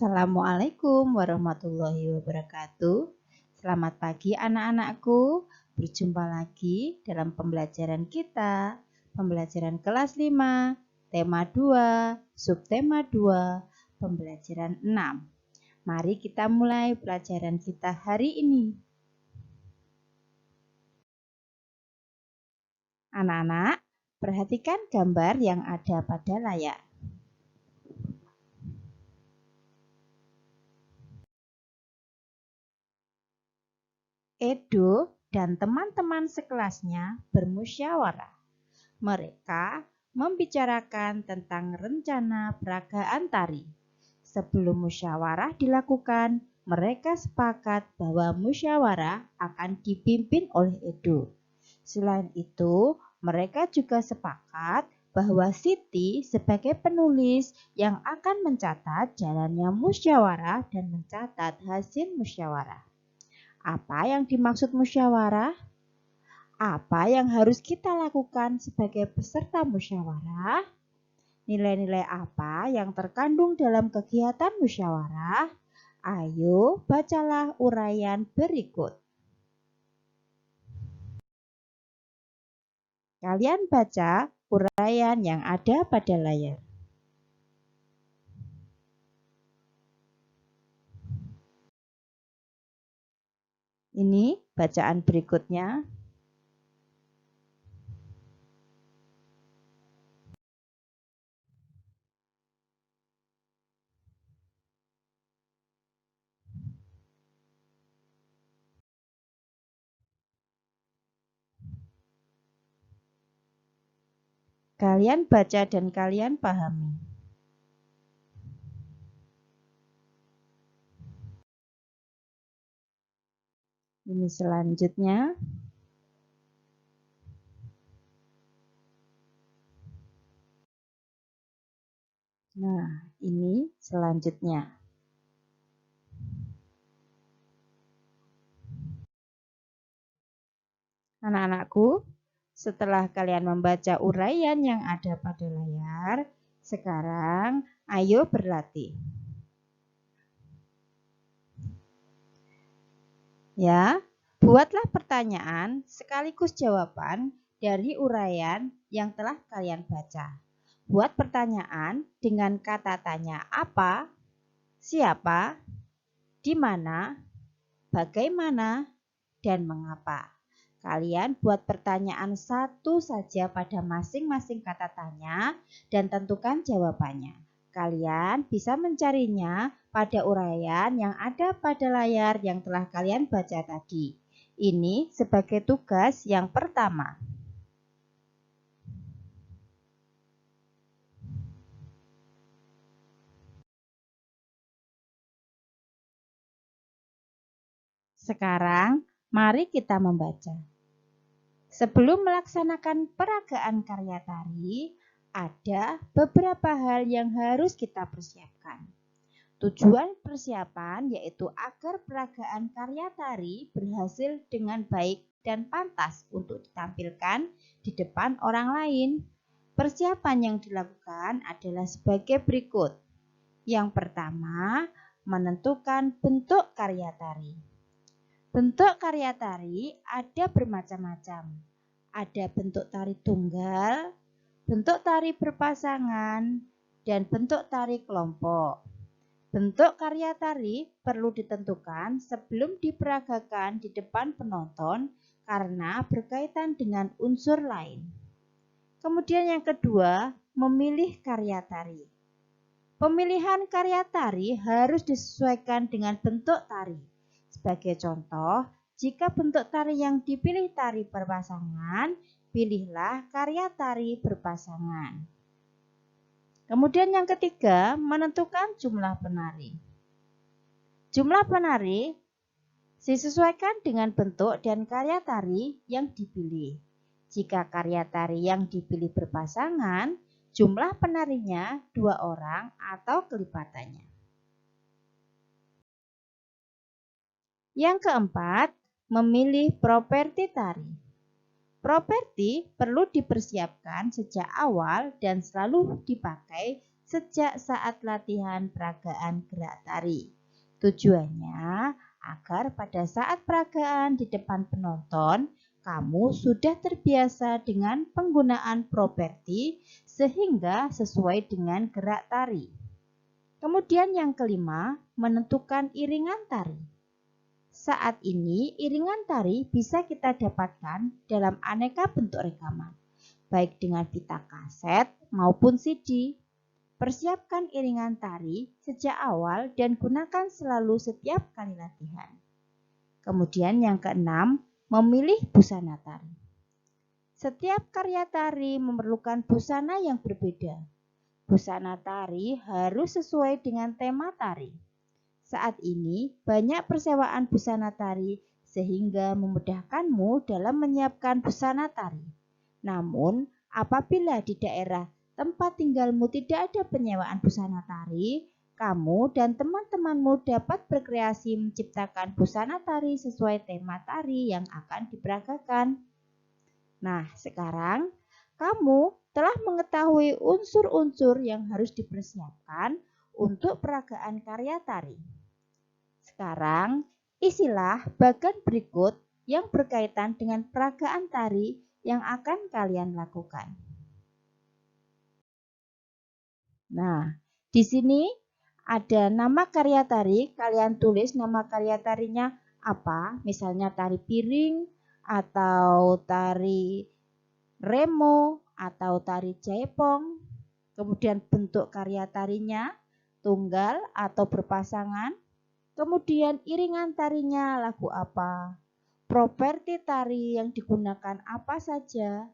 Assalamualaikum warahmatullahi wabarakatuh. Selamat pagi anak-anakku. Berjumpa lagi dalam pembelajaran kita. Pembelajaran kelas 5, tema 2, subtema 2, pembelajaran 6. Mari kita mulai pelajaran kita hari ini. Anak-anak, perhatikan gambar yang ada pada layar. Edo dan teman-teman sekelasnya bermusyawarah. Mereka membicarakan tentang rencana peragaan tari. Sebelum musyawarah dilakukan, mereka sepakat bahwa musyawarah akan dipimpin oleh Edo. Selain itu, mereka juga sepakat bahwa Siti sebagai penulis yang akan mencatat jalannya musyawarah dan mencatat hasil musyawarah. Apa yang dimaksud musyawarah? Apa yang harus kita lakukan sebagai peserta musyawarah? Nilai-nilai apa yang terkandung dalam kegiatan musyawarah? Ayo bacalah uraian berikut. Kalian baca uraian yang ada pada layar. Ini bacaan berikutnya. Kalian baca dan kalian pahami. Ini selanjutnya. Nah, ini selanjutnya. Anak-anakku, setelah kalian membaca uraian yang ada pada layar, sekarang ayo berlatih. Ya, buatlah pertanyaan sekaligus jawaban dari uraian yang telah kalian baca. Buat pertanyaan dengan kata tanya apa, siapa, di mana, bagaimana, dan mengapa. Kalian buat pertanyaan satu saja pada masing-masing kata tanya dan tentukan jawabannya. Kalian bisa mencarinya pada uraian yang ada pada layar yang telah kalian baca tadi. Ini sebagai tugas yang pertama. Sekarang, mari kita membaca. Sebelum melaksanakan peragaan karya tari, ada beberapa hal yang harus kita persiapkan. Tujuan persiapan yaitu agar peragaan karya tari berhasil dengan baik dan pantas untuk ditampilkan di depan orang lain. Persiapan yang dilakukan adalah sebagai berikut. Yang pertama, menentukan bentuk karya tari. Bentuk karya tari ada bermacam-macam. Ada bentuk tari tunggal, bentuk tari berpasangan, dan bentuk tari kelompok. Bentuk karya tari perlu ditentukan sebelum diperagakan di depan penonton karena berkaitan dengan unsur lain. Kemudian yang kedua, memilih karya tari. Pemilihan karya tari harus disesuaikan dengan bentuk tari. Sebagai contoh, jika bentuk tari yang dipilih tari berpasangan, pilihlah karya tari berpasangan. Kemudian yang ketiga, menentukan jumlah penari. Jumlah penari disesuaikan dengan bentuk dan karya tari yang dipilih. Jika karya tari yang dipilih berpasangan, jumlah penarinya 2 orang atau kelipatannya. Yang keempat, memilih properti tari. Properti perlu dipersiapkan sejak awal dan selalu dipakai sejak saat latihan peragaan gerak tari. Tujuannya agar pada saat peragaan di depan penonton, kamu sudah terbiasa dengan penggunaan properti sehingga sesuai dengan gerak tari. Kemudian yang kelima, menentukan iringan tari. Saat ini, iringan tari bisa kita dapatkan dalam aneka bentuk rekaman, baik dengan pita kaset maupun CD. Persiapkan iringan tari sejak awal dan gunakan selalu setiap kali latihan. Kemudian yang keenam, memilih busana tari. Setiap karya tari memerlukan busana yang berbeda. Busana tari harus sesuai dengan tema tari. Saat ini banyak persewaan busana tari sehingga memudahkanmu dalam menyiapkan busana tari. Namun, apabila di daerah tempat tinggalmu tidak ada penyewaan busana tari, kamu dan teman-temanmu dapat berkreasi menciptakan busana tari sesuai tema tari yang akan diperagakan. Nah, sekarang kamu telah mengetahui unsur-unsur yang harus dipersiapkan untuk peragaan karya tari. Sekarang, isilah bagan berikut yang berkaitan dengan peragaan tari yang akan kalian lakukan. Nah, di sini ada nama karya tari, kalian tulis nama karya tarinya apa, misalnya tari piring, atau tari remo, atau tari jaipong. Kemudian bentuk karya tarinya, tunggal atau berpasangan. Kemudian iringan tarinya lagu apa, properti tari yang digunakan apa saja,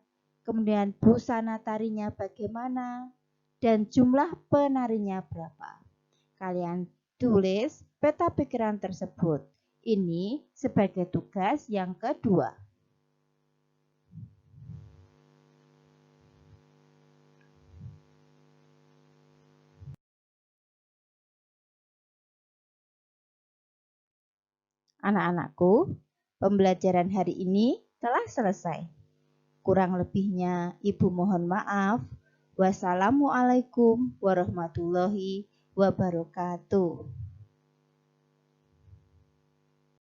kemudian busana tarinya bagaimana, dan jumlah penarinya berapa. Kalian tulis peta pikiran tersebut. Ini sebagai tugas yang kedua. Anak-anakku, pembelajaran hari ini telah selesai. Kurang lebihnya Ibu mohon maaf. Wassalamualaikum warahmatullahi wabarakatuh.